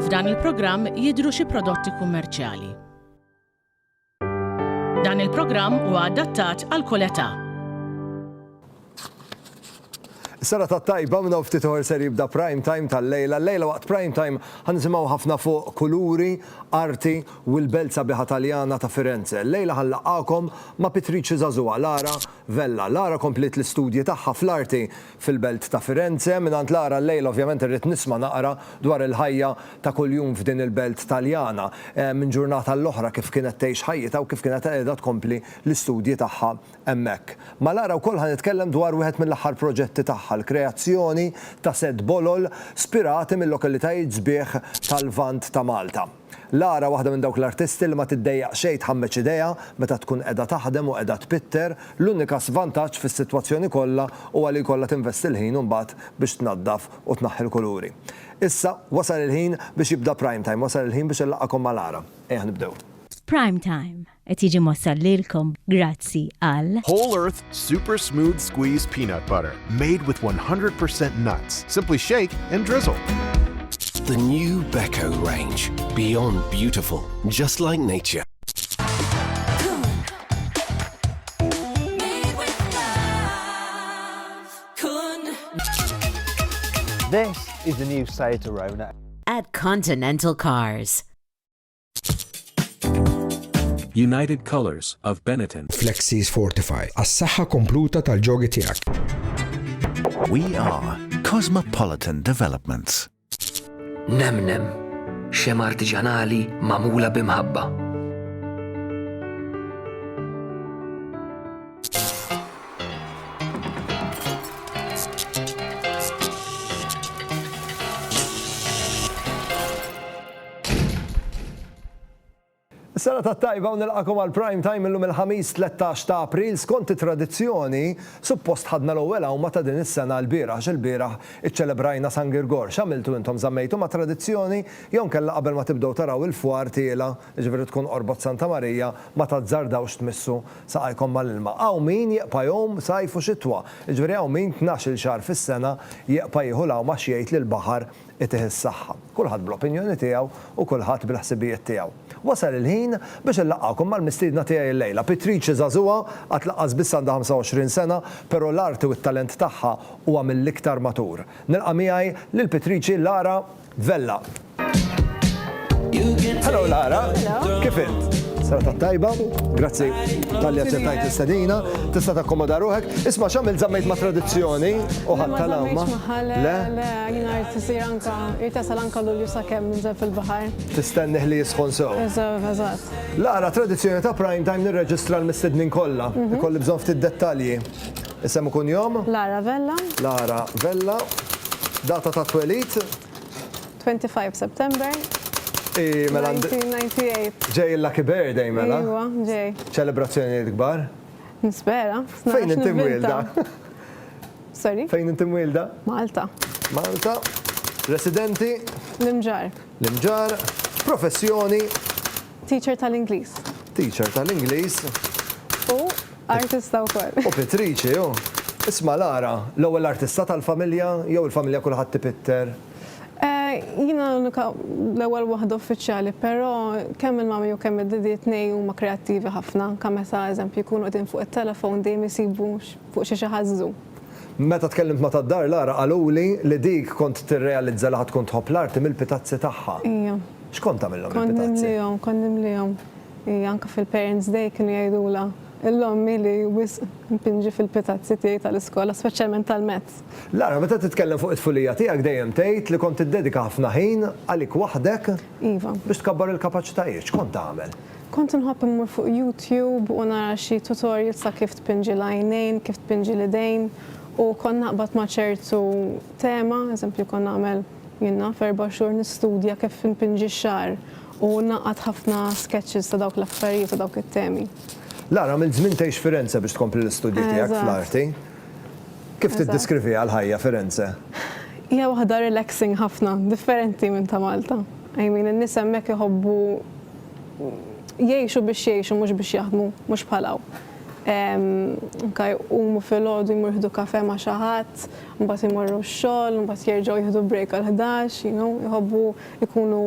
f'dan il-programm jidhru xi prodotti kummerċjali. Dan il-programm huwa adattat għal kull età. Sara tat-tajba minna ftit uħor ser jibda prime time tal-lejla. Lejla waqt prime time ħannisimgħu ħafna fuq kuluri, arti u l-belt sabiħa Taljana ta' Firenze. Lejla ħallaqakom ma' Pitrici Zazua, Lara Vella. Lara komplet l-istudji tagħha fl-arti fil-belt ta' Firenze. Minant Lara lejla ovvjament irrid nisma' naqra dwar il-ħajja ta' kuljum f'din il-belt Taljana. Minn ġurnata l-oħra kif kienet tgħix ħajjita u kif kienet qiegħda tkompli l-istudji tagħha hemmhekk. Ma' Lara wkoll ħanitkellem dwar wieħed mill-aħħar proġetti tagħha, l-kreazzjoni ta' set bolol spirati mill-lokalitajiet sbieħ tal-Vant ta' Malta. Lara waħda minn dawk l-artisti li ma tiddejjaq xejn tħammeġ idea meta tkun qiegħda taħdem u qiegħda tpitter, l-unika svantaġġ fis-sitwazzjoni kollha huwa li jkollha tinvesti l-ħin u mbagħad biex tnaddaf u tnaħħi l-kuluri. Issa wasal il-ħin biex jibda prime time, wasal il-ħin biex illaqakom ma' Lara. Ejja nibdew. Prime time qed jiġi mossal lilkom grazzi għal Whole Earth Super Smooth Squeeze Peanut Butter, made with 100% nuts. Simply shake and drizzle. The new Beko range. Beyond beautiful, just like nature. This is the new Seat Arona. at Continental Cars. United Colors of Benetton. Flexis Fortify, għas-saħħa kompluta tal-ġogi tiegħek. We are Cosmopolitan Developments. Nemnem, xema artiġanali mamula bimħabba. Sara tat-tajba u nilqakom għal prime time illum il-ħamis 13 ta' April. Skont it-tradizzjoni, suppost ħadna l-ewwel hawn ta' din is-sena l-bieraħ x'il-bieraħ iċċelebrajna San Girgor. X'għamiltu intom żammejtu ma' tradizzjoni jew kellha qabel ma tibdew taraw il-fwar tiela, jiġifieri tkun qorbot Santa Marija ma tażżardawx tmissu saqajkom mal-ilma. Hawn min jeqpa' jom sajf u xitwa. Jiġifieri hawn min 12-il xahar fis-sena jeqpa' jieħu l-hawn jgħid lill-baħar itih is-saħħa. Kulħadd bl-opinjoni tiegħu u kulħadd bil-ħsibijiet tiegħu. Wasal il-ħin biex illaqgħakom mal-mistiedna tiegħi llejla. Pitrici Zazua għad laqqas biss għandha 25 sena, però l-arti u t-talent tagħha huwa mill-iktar matur. Nilqa' miegħi lil Pitrici Lara Vella. Hello Lara, kif int? Sara tat-tajba, grazzi tal-li aċċettajt istedina, tista' takkomoda ruħek. Isma' x'għamilt żammejt ma' tradizzjoni u ħadd tal-awma. Le, jiena tisir anka, irtasal anka Lulju sakemm ninżel fil-baħar. Tistennih li jisħon sew. Eżatt. Lara, tradizzjoni ta' prime time nirreġistra l-mistednin kollha. Ikolli bżonn ftit dettalji. Isem ikun jom? Lara Vella. Lara Vella. Data ta' twelid? 25 September. 1998. Ġej il-lucky birthday mela. Iwa, ġej. ċelebrazzjoni kbar? Nispera. Fejn inti mwilda? Sorry? Fejn inti mwilda? Malta. Malta. Residenti? L-Imġar. L-Imġar. Professjoni? Teacher tal-Ingliż. Teacher tal-Ingliż. U artista wkoll. U Pitrici, ju. Isma' Lara, l-ewwel artista tal-familja jew il-familja kulħadd tipitter? Jina l-ewwel waħda uffiċjali, però kemm il-mami u kemm id-didi tnej huma kreattivi ħafna, kemm meta eżempju jkunu qegħdin fuq it-telefon dejjem isibu fuq xi ħażu. Meta tkellimt ma' tad-dar Lara qaluli li dik kont tirrealizza li ħad tkun tħobb l-arti mill-pitazzi tagħha. Ija. X'kont tagħmilhom il-pitazzi? Kont nimlihom. Anke fil-Parents Day kienu jgħidula l-ommi li wis mpinġi fil-pitazzi tiegħi tal-iskola, speċjalment tal-mezz. Lara, meta titkellem fuq it-tfulija tiegħek dejjem tgħid li kont tiddedika ħafna ħin għalik waħdek Iva. Biex tkabbar il-kapaċitajiet. X'kont tagħmel? Kont inħobb immur fuq YouTube u nara xi tutorials sa kif tpinġi l-għajnejn, kif tpinġi l-idejn u kont naqbad ma' ċertu tema, eżempju kont nagħmel jiena f'4 xhur nistudja kif npinġi x-xahar u naqgħad ħafna sketches ta' dawk l-affarijiet u dawk it-temi. Lara, mill żmien tgħix Firenze biex tkompli l-istudji tiegħek fl-arti. Kif tiddeskriviha l-ħajja Firenze? Hija waħda relaxing ħafna, differenti minn ta' Malta. In-nies hemmhekk iħobbu jgħixu biex jgħixu mhux biex jaħdmu, mhux bħalaw. anka jqumu fil-għodu jmur jieħdu kafe ma' xi ħadd, mbagħad imorru x-xogħol, mbagħad jerġgħu jieħdu break għal 11, jħobbu jkunu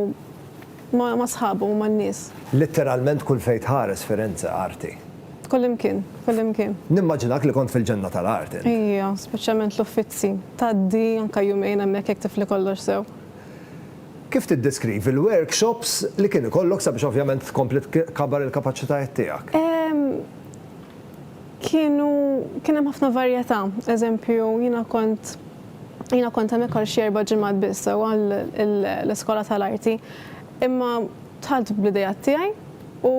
ma' sħabhom u man-nies. Litteralment kull fejn tħares Firenze arti. Kullimkien. Nimmaġinak li kont fil-ġenna tal-arti. Ija, speċjalment l-Uffizzi. Taddi anka jumejn hemmhekk jekk tifli kollox sew. Kif tiddeskrivi l-workshops li kien ikollok sabiex ovvjament tkompli tkabar il-kapaċitajiet tiegħek? Kien hemm ħafna varjetà. Eżempju, jiena kont hemmhekk għal xi 4 ġimgħat biss sewwa l-iskola tal-arti. Imma tħalt bl-idejat tiegħi u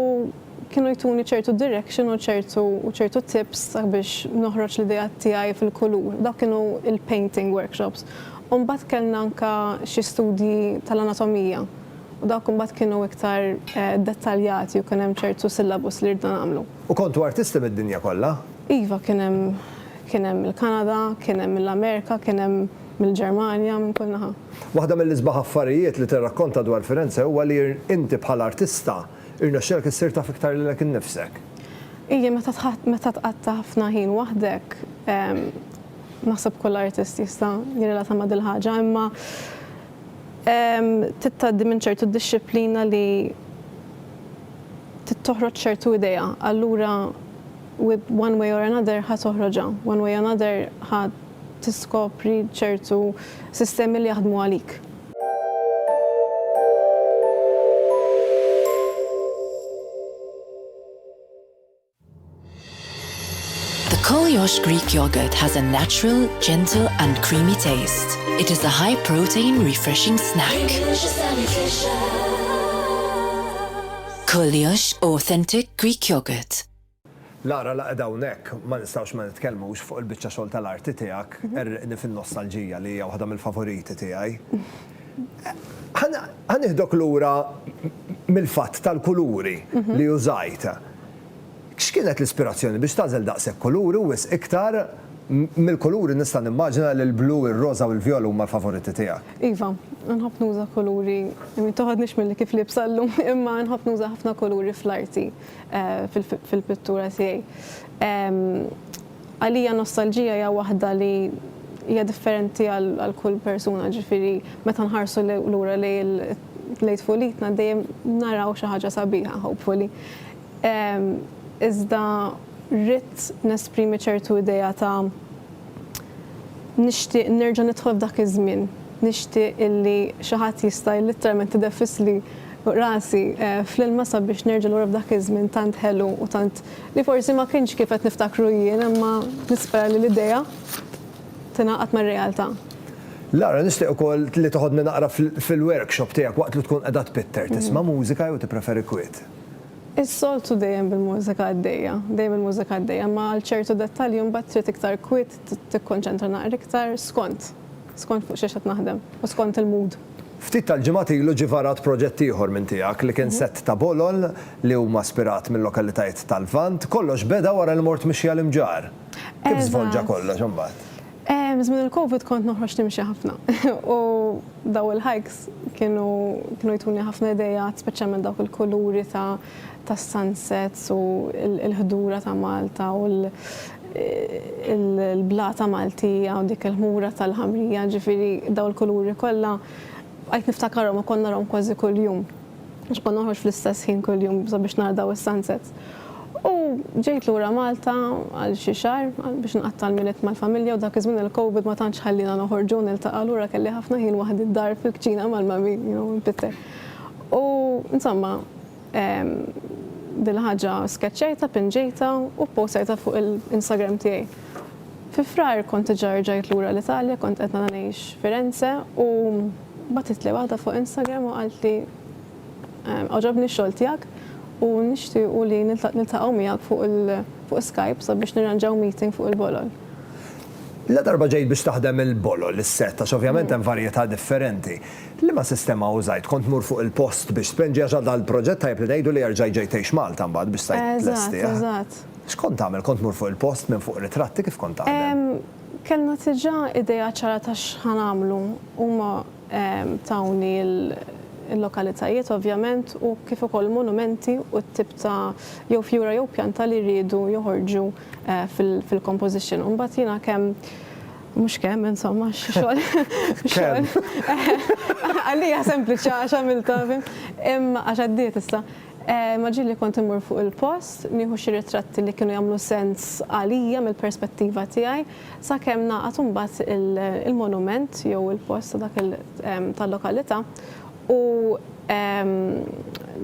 kienu jtuni ċertu direction u ċertu tips biex noħroġ l-idejat tiegħi fil-kulur. Dak kienu il-painting workshops. U mbagħad kellna anke xi studji tal-anatomija. U dak mbagħad kienu iktar dettaljati u kien hemm ċertu syllabus li rridna nagħmlu. U kontu artisti mid-dinja kollha? Iva, kien hemm il-Kanada, kien hemm mill-Amerika, kien hemm mill-Ġermanja, minn kull naħa. Waħda mill-isbaħ affarijiet li tirrakkonta dwar Firenze huwa li inti bħala artista irnexxelek issir taf iktar lilek innifsek. Ija, meta tqatta ħafna ħin waħdek, naħseb kull artist jista' jirrelata ma' dil ħaġa, imma tittaddi minn ċertu disċiplina li tittoħroġ ċertu idea. Allura with one way or another ħad toħroġha, one way or another ħad tiskopri ċertu sistemi li jaħdmu għalik. Kolyosh Greek yogurt has a natural, gentle and creamy taste. It is a high-protein, refreshing snack. Kolyosh Authentic Greek Yogurt. Lara laqda hawnhekk ma nistgħux ma nitkellmux fuq il-biċċa xogħol tal-arti tiegħek, erqni fin-nostalġija li hija waħda mill-favoriti tiegħi. Ħanieħdok lura mill-fatt tal-kuluri li użajt. X'kienet l-ispirazzjoni biex tażel daqshekk kuluri u wis iktar mill-kuluri nista' nimmaġina li l-blu, ir-roża u l-vjola huma l-favoriti tiegħek. Iva, nħobb nuża kuluri, toħodniex milli kif li bsallu, imma nħobb nuża ħafna kuluri fl-arti fil-pittura tiegħi. Għalija nostalġija hija waħda li hija differenti għal kull persuna, ġifieri meta nħarsu lura li lejt fulitna dejjem naraw xi ħaġa sabiħa, hopefully. Iżda rrid nesprimi ċertu idea ta' nixtieq nerġa' nidħol f'dak iż-żmien. Nixtieq illi xi ħadd jista' literalment tideffisli rasi fl-ilma sabiex nerġa' lura f'dak iż-żmien tant ħelu u tant li forsi ma kienx kif qed niftakru jien, imma nispera li l-idea tingħaqad mar-realtà. Lara, nixtieq ukoll li toħodni naqra fil-workshop tiegħek waqt li tkun qiegħda tpitter, tisma' mużika jew tippreferi kwiet? Is-soltu dejjem bil-mużika għaddejja, ma għal ċertu dettalji mbagħad trid iktar kwiet tikkonċentra naqra iktar skont fuq xi qed naħdem u skont il-mood. Ftit tal-ġimgħat ilu ġie varat proġett ieħor minn tiegħek li kien sett ta' bolol li huma aspirat mill-lokalitajiet tal-Lvant, kollox beda wara li mort mixja l-imġar. Kif żvolġa kollox imbagħad? Żmien il-Covid kont noħroġ nimxi ħafna u daw il-hikes kienu jtuni ħafna idejat, speċjalment dawk il-kuluri ta' sunsets u l-ħdura ta' Malta u l-blata Maltija u dik il-ħmura tal-ħamrija, ġifieri daw il-kuluri kollha għajt niftakarhom u konna narahom kważi kuljum. Għax konna noħroġ fl-istess ħin kuljum biex nara daw is-sunsets. U ġejt lura Malta għal xi xahar biex nqatta' l-miliet mal-familja u dak iż-żmien il-Covid ma tantx ħallina noħorġu niltaqa' lura kelli ħafna ħin waħdi d-dar fil-kċina mal-mami, npitter. U insomma, dil-ħaġa skeċċejta, pinġejta u postajta fuq il-Instagram tiegħi. Fi frar kont ġejt lura l-Italja, kont qed ngħix Firenze u batit li waħda fuq Instagram u qalt li għaġobni x-xogħol tiegħek u nixtiequ li niltaqgħu miegħek fuq Skype sabiex nirranġaw meeting fuq il-bolol. La darba ġejt biex taħdem il-bolol, is-set, għax ovvjament hemm varjetà differenti. Liema sistema użajt kont mur fuq il-post biex tpenġi għax il-proġett tajb li ngħidu li jerġa' ġejtejx Malta mbagħad biex tajt lesti. Eżatt. X'kont tagħmel? Kont mur fuq il-post minn fuq ritratti kif kont tagħmel? Kellna diġà idea ċara ta' x'ħanamlu huma tawni il-lokalitajiet ovvjament u kif ukoll monumenti u t-tip ta' jew fjura jew pjanta li jridu joħorġu fil-composition. U mbagħad jiena kemm mhux kemm insomma xogħol. Għalija sempliċi għax għamilta imma għax għaddiet issa. Ma ġieli kont imur fuq il-post, nieħu xi ritratti li kienu jagħmlu sens għalija mill-perspettiva tiegħi, sakemm naqgħet imbagħad il-monument jew il-post dak tal-lokalità u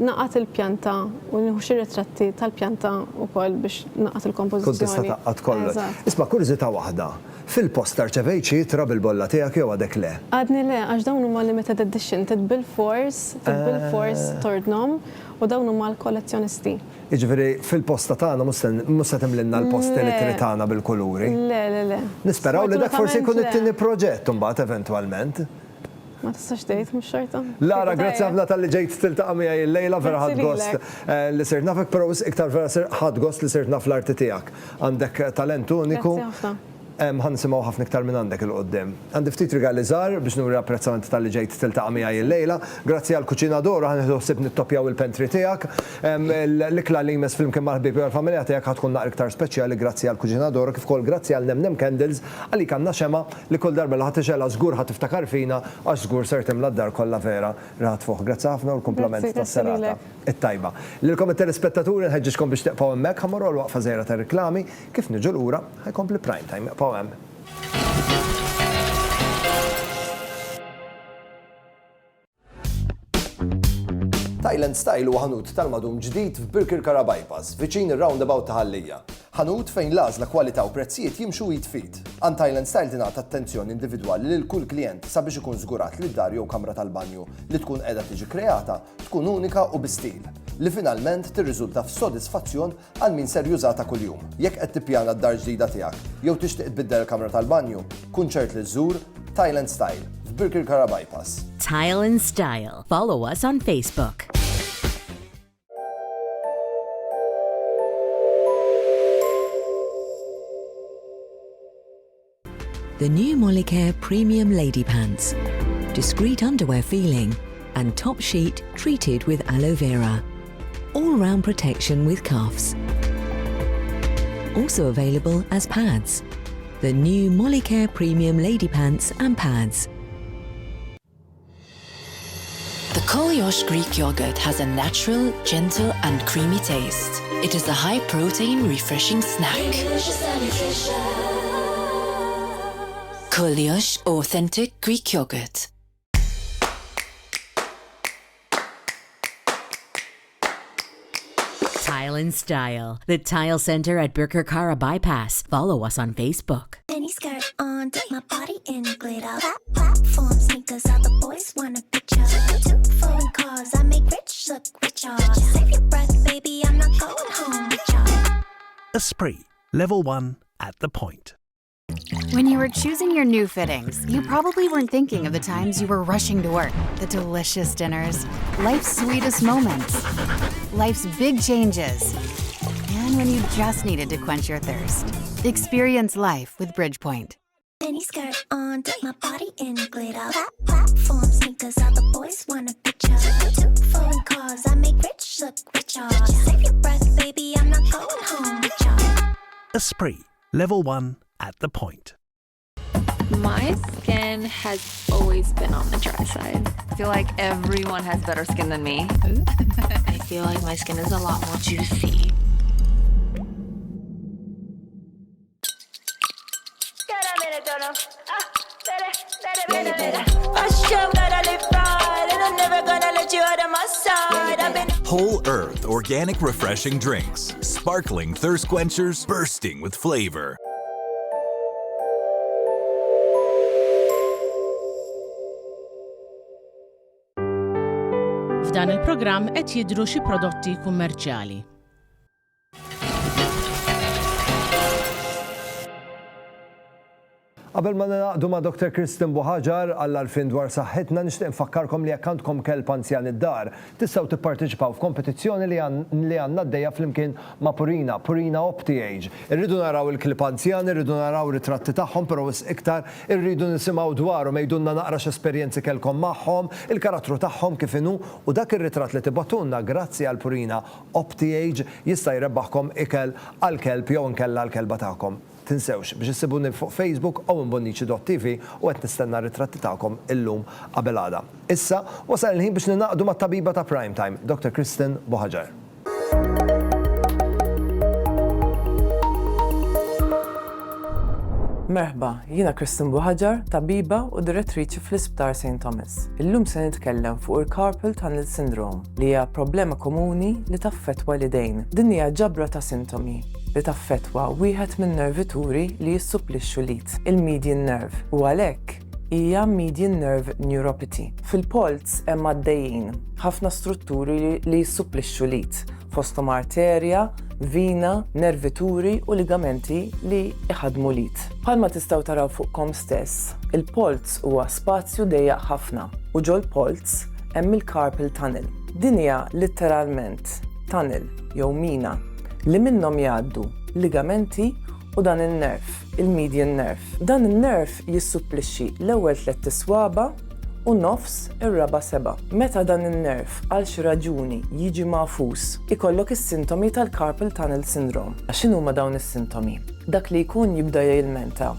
naqgħet il-pjanta u nieħu xi ritratti tal-pjanta wkoll biex naqgħet il-kompożizzjoni. Kont tista' taqgħod kollox. Isma' kurżità waħda. Fil-post rċevejt xi trab il-bolla tiegħek jew għadek le? Għadni le, għax dawn huma limited edition, bil-fors tordnom u dawn huma l-kollezzjonisti. Jiġifieri fil-posta tagħna mhux se timlilna l-posti li tritana bil-kuluri. Le. Nisperaw li dak forsi jkun it-tieni proġett imbagħad eventwalment. Ma tistax tgħid mhux xorta. Lara, grazzi ħafna tal-li ġejt tiltaqa' miegħi l-lejla vera ħadd gost li sirt nafek, però iktar vera ħadd gost li sirt naf l-arti tiegħek. Għandek talent uniku. Grazzi ħafna. Ħan nisimgħu ħafna iktar minn għandek il-qoddim. Għandi ftit rigali żgħar biex nuri apprezzament tal-li ġejt tiltaqa' miegħi l-lejla. Grazzi għall kuċinador ħan ħossib nittopjaw il-pentri tiegħek. L-ikla li jmess flimkien mal-ħbieb u l-familja tiegħek ħad tkun naqra iktar speċjali grazzi għall kuċinador kif ukoll grazzi għal Nemnem Candles għalik għandna xema li kull darba li ħadd ixelha żgur ħadd tiftakar fina għax żgur ser timla d-dar kollha vera raħat fuq. Grazzi ħafna u l-kumplament tas-serata it-tajba. Lilkom it-telespettaturi nħeġġixkom biex teqgħu hemmhekk ħammorru l-waqfa żgħira ta' riklami kif niġu lura ħajkompli prime time jaqgħu hemm. Thailand Style huwa ħanut tal-madum ġdid f'Birkirkara Bypass, viċin ir-roundabout ta' Ħallija. Ħanut fejn l-għażla kwalità u prezzijiet jimxu jitfit. Għand Thailand Style tingħata attenzjoni individwali lil kull klient sabiex ikun żgurat li d-dar jew kamra tal-banju li tkun qiegħda tiġi kreata tkun unika u bi-stil li finalment tirriżulta f'sodisfazzjon għal min ser jużata kuljum. Jekk qed tippjana d-dar ġdida tiegħek jew tixtieq tbiddel il-kamra tal-banju, kun ċert li żżur Thailand Style f'Birkirkara Bypass. Thailand Style. Follow us on Facebook. The new Molicare Premium Lady Pants. Discreet underwear feeling and top sheet treated with aloe vera. All-round protection with cuffs. Also available as pads. The new Molicare Premium Lady Pants and Pads. The Kolyosh Greek yogurt has a natural, gentle and creamy taste. It is a high-protein, refreshing snack. Kolyosh Authentic Greek Yogurt. Thailand Style. The Tile Center at Birkirkara Bypass. Follow us on Facebook. Mini skirt on, dip my body in glitter. Platform sneakers, all the boys want a picture. 2 foreign cars, I make rich look richer. Save your breath, baby, I'm not going home with ya. Esprit, level 1 at the point. When you were choosing your new fittings, you probably weren't thinking of the times you were rushing to work, the delicious dinners, life's sweetest moments, life's big changes, and when you just needed to quench your thirst. Experience life with Bridgepoint. Mini skirt on, dip my body in glitter. Platform sneakers, all the boys want a picture. 2 foreign cars, I make rich look richer. Save your breath, baby, I'm not going home with ya. Esprit, level 1 at the point. My skin has always been on the dry side. I feel like everyone has better skin than me. I feel like my skin is a lot more juicy. Whole Earth organic refreshing drinks. Sparkling thirst quenchers bursting with flavor. F'dan il-programm qed jidhru xi prodotti kummerċjali. Qabel ma naqdu ma' Dr. Kristen Buħaġar għall-arfin dwar saħħitna nixtieq nfakkarkom li jekk għandkom kelb anzjan id-dar tistgħu tipparteċipaw f'kompetizzjoni li għandna għaddejja flimkien ma' Purina OptiAge. Irridu naraw il-klib anzjan, irridu naraw ritratti tagħhom, però iktar irridu nisimgħu dwarhom jgħidulna naqra x'esperjenzi kellkom magħhom, il-karattru tagħhom kif inhu u dak ir-ritratt li tibgħatulna grazzi għal Purina OptiAge jista' jrebbaħkom ikel għall-kelb jew inkella għall-kelba tagħkom. Tinsewx biex issibuni fuq Facebook u mbonnici.tv u qed nistenna ritratti tagħkom illum qabel għada. Issa wasal il-ħin biex ninaqdu mat-tabiba ta' Primetime, Dr. Kristen Buħaġar. Merħba, jiena Kristen Buħaġar, tabiba u direttriċi fl-Isptar St. Thomas. Illum se nitkellem fuq il-Carpal Tunnel Syndrome li hija problema komuni li taffettwa l-idejn. Din hija ġabra ta' sintomi li taffettwa wieħed minn nervituri li jissupplixxu lit, il-median nerve, u għalhekk hija median nerve neuropathy. Fil-polz hemm għaddejjin ħafna strutturi li jissupplixxu lit, fosthom arterja, vina, nervituri u ligamenti li iħadmu lit. Bħalma tistgħu taraw fuqkom stess, il-polz huwa spazju dejjaq ħafna u ġol polz hemm il-carpal tunnel. Din hija letteralment tunnel jew mina li minnhom jgħaddu ligamenti u dan il-nerv, il-median nerve. Dan il-nerv jissupplixxi l-ewwel 3 tiswaba u nofs ir-raba' seba'. Meta dan il-nerv għal xi raġuni jiġi magħfus, ikollok is-sintomi tal-Carpal Tunnel Syndrome. X'inhuma dawn is-sintomi? Dak li jkun jibda jilmenta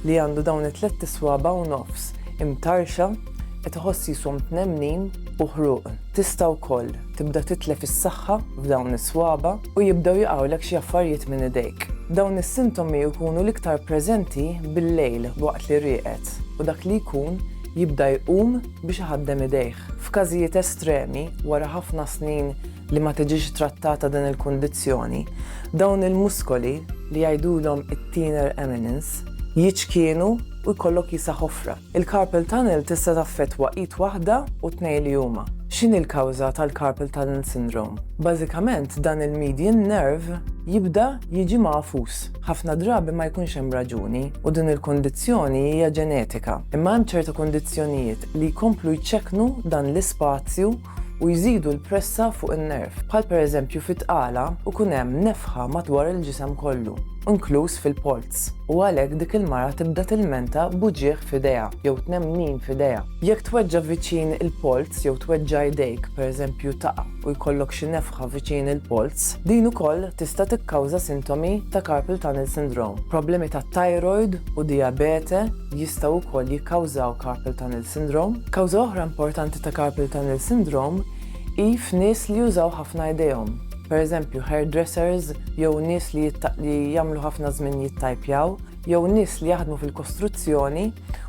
li għandu dawn it-3 tiswaba u nofs imtarxa qed iħoss jishom tnemnin u ħruq. Tista' wkoll tibda titlef is-saħħa f'dawn is-swaba u jibdew jaqgħulek xi affarijiet minn idejk. Dawn is-sintomi jkunu l-iktar preżenti bil-lejl waqt li rieqed u dak li jkun jibda jqum biex iħaddem idejh. F'każijiet estremi wara ħafna snin li ma tiġix trattata din il-kundizzjoni, dawn il-muskoli li jgħidulhom it-thenar eminence jiċkienu u jkollok jisa ħofra. Il-Carpal Tunnel tista' taffettwa id waħda u tnejn li huma. X'inhi l-kawża tal-Carpal Tunnel Syndrome? Bażikament dan il-median nerve jibda jiġi magħfus. Ħafna drabi ma jkunx hemm raġuni u din il-kondizzjoni hija ġenetika. Imma hemm ċerta kondizzjonijiet li jkomplu jċekknu dan l-ispazju u jżidu l-pressa fuq in-nerv. Bħal pereżempju fit-tqala u kun hemm nefħa madwar il-ġisem kollu, inkluż fil-polz. U għalhekk dik il-mara tibda tilmenta buġieħ f'idejha jew tnemnin f'idejha. Jekk tweġġa' viċin il-polz jew tweġġa' jdejk pereżempju taqa' u jkollok xi nefħa viċin il-polz, din ukoll tista' tikkawża sintomi ta' Carpal Tunnel Syndrome. Problemi ta' thyroid u diabete jistgħu wkoll jikkawżaw Carpal Tunnel Syndrome. Kawża oħra importanti ta' Carpal Tunnel Syndrome hi f'nies li jużaw ħafna idejhom. Per eżempju, hairdressers, jew nies li jagħmlu ħafna żmien jittajpjaw, jew nies li jaħdmu fil-kostruzzjoni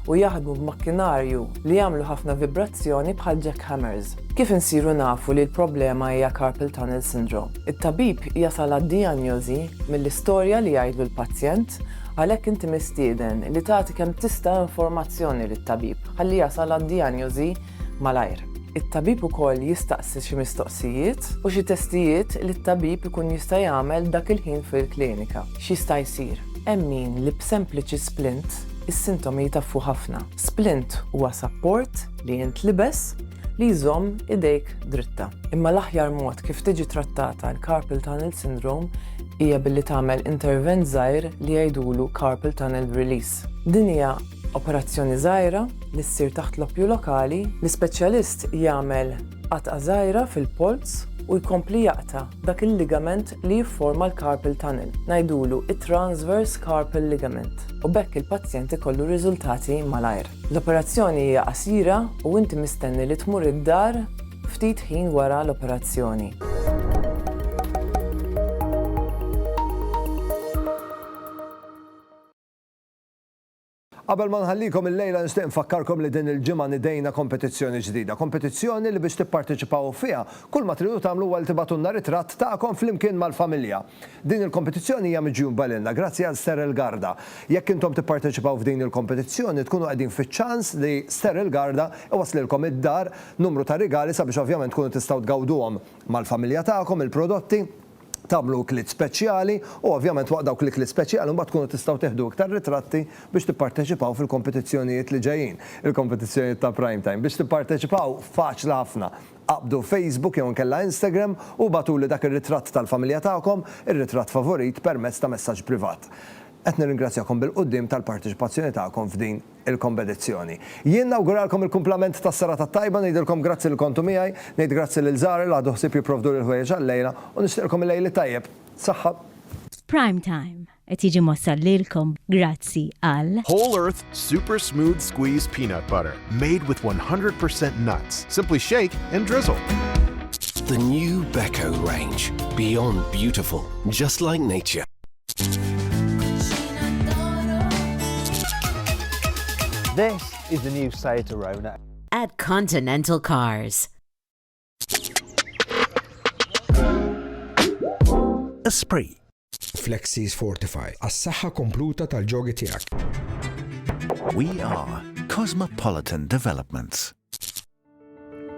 u jaħdmu b'makkinarju li jagħmlu ħafna vibrazzjoni bħal jackhammers. Kif insiru nafu li l-problema hija Carpal Tunnel Syndrome? It-tabib jasal għad-dijanjosi mill-istorja li jgħidu l-pazjent għalhekk inti mistieden li tagħti kemm tista' informazzjoni lit-tabib ħalli jasal għad-dijanjosi malajr. It-tabib ukoll jistaqsi xi mistoqsijiet u xi testijiet li t-tabib ikun jista' jagħmel dak il-ħin fil-klinika. X'jista' jsir? Hemm min li b'sempliċi splint is-sintomi jtaffu ħafna. Splint huwa support li jintlibes li jżomm idejk dritta. Imma l-aħjar mod kif tiġi trattata l-Carpal Tunnel Syndrome hija billi tagħmel intervent żgħir li jgħidulu Carpal Tunnel Release. Din hija operazzjoni żgħira li ssir taħt l-oppju lokali, l-ispeċjalist jagħmel qatqa żgħira fil-polz u jkompli jaqta' dak il-ligament li jifforma l-Carpal Tunnel. Ngħidulu it-transverse carpal ligament u bekk il-pazjent ikollu riżultati malajr. L-operazzjoni hija qasira u inti mistenni li tmur id-dar ftit ħin wara l-operazzjoni. Qabel ma nħallikom il-lejla nixtieq nfakkarkom li din il-ġimgħa nidejna kompetizzjoni ġdida. Kompetizzjoni li biex tipparteċipaw fiha kull ma tridu tagħmlu huwa li tibatulna ritratt tagħkom flimkien mal-familja. Din il-kompetizzjoni hija miġjun balilna grazzi għal Steril Garda. Jekk intom tipparteċipaw f'din il-kompetizzjoni tkunu qegħdin fiċ-ċans li Steril Garda iwaslilkom id-dar numru ta' rigali sabiex ovvjament tkunu tistgħu tgawduhom mal-familja tagħkom il-prodotti tagħmlu klit speċjali u ovvjament waqt dawk l-klit speċjali mbagħad tkunu tistgħu teħdu iktar ritratti biex tipparteċipaw fil-kompetizzjonijiet li ġejjin, il-kompetizzjonijiet ta' prime time. Biex tipparteċipaw faċli ħafna. Qabdu Facebook jew nkella Instagram u batuli dak ir-ritratt tal-familja tagħkom, ir-ritratt favorit permezz ta' messaġġ privat. Qed nirringrazzjakom bil-qudiem tal-parteċipazzjoni tagħkom f'din il-kompetizzjoni. Jien nawguralkom il-kumplament tas-sara tat-tajba, ngħidilkom grazzi li kontu miegħi, ngħid grazzi lil Żar li għadu ħsieb jipprovdu lil ħwejjeġ għall-lejla u nixtieqkom il-lejli tajjeb. Saħħa. Prime Time qed jiġi mossal lilkom grazzi għal Whole Earth Super Smooth Squeeze Peanut Butter, made with 100% nuts. Simply shake and drizzle. The new Beko range. Beyond beautiful, just like nature. This is the new Seat Arona at Continental Cars. Esprit. Flexis Fortify. Għas-saħħa kompluta tal-ġogi tiegħek. We are Cosmopolitan Developments.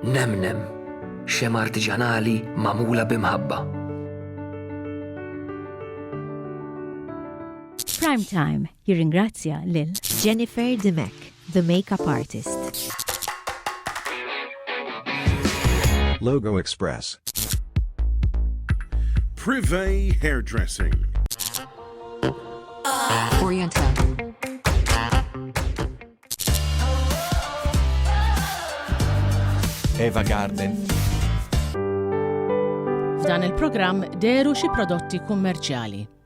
Nemnem, xema artiġanali mamula bimħabba. Prime Time jirringrazzja lil Jennifer Demek, the makeup artist. Logo Express. Privé Hairdressing. Oriental. Eva Garden. F'dan il-programm deru xi prodotti kummerċjali.